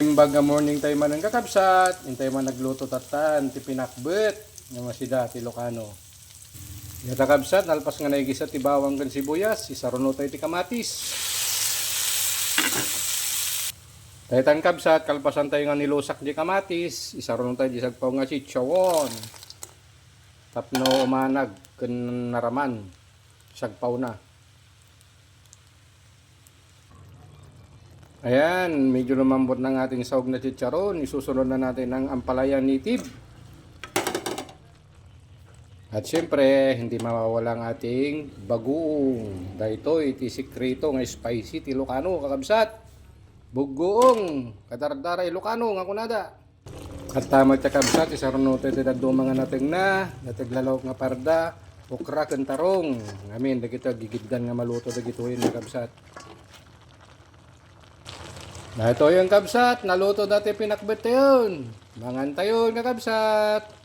Imbaga morning tayo man ng kakabsat, hintay man nagluto tatan, ti pinakbet, nga masida ti Ilocano. Yata kabsat, nalpas nga naigisa ti bawang kan sibuyas, isaruno tayo ti kamatis. Taytan kabsat, kalpasan tayo nga nilusak di kamatis, isaruno tayo di sagpaw nga chichawon. Tapno umanag, kan naraman, sagpaw na. Ayan, medyo lumambot ng ating sahog na chicharon. Isusunod na natin ang ampalaya native. At syempre, hindi mawawala ang ating bagoong. Dahil ito, iti sikreto ng spicy ti Ilocano, kakabsat. Bugoong, kadardara Ilocano, nga kunada. At tama ti kakabsat, isaruno tayo ti dadumang nga nating na, natiglalawak nga parda, okra kentarong. Ngamin, dagito gigidgan nga maluto dagito yun, kakabsat. Na ito yung kabsat, naluto dati pinakbet yun. Mangan tayo kakabsat.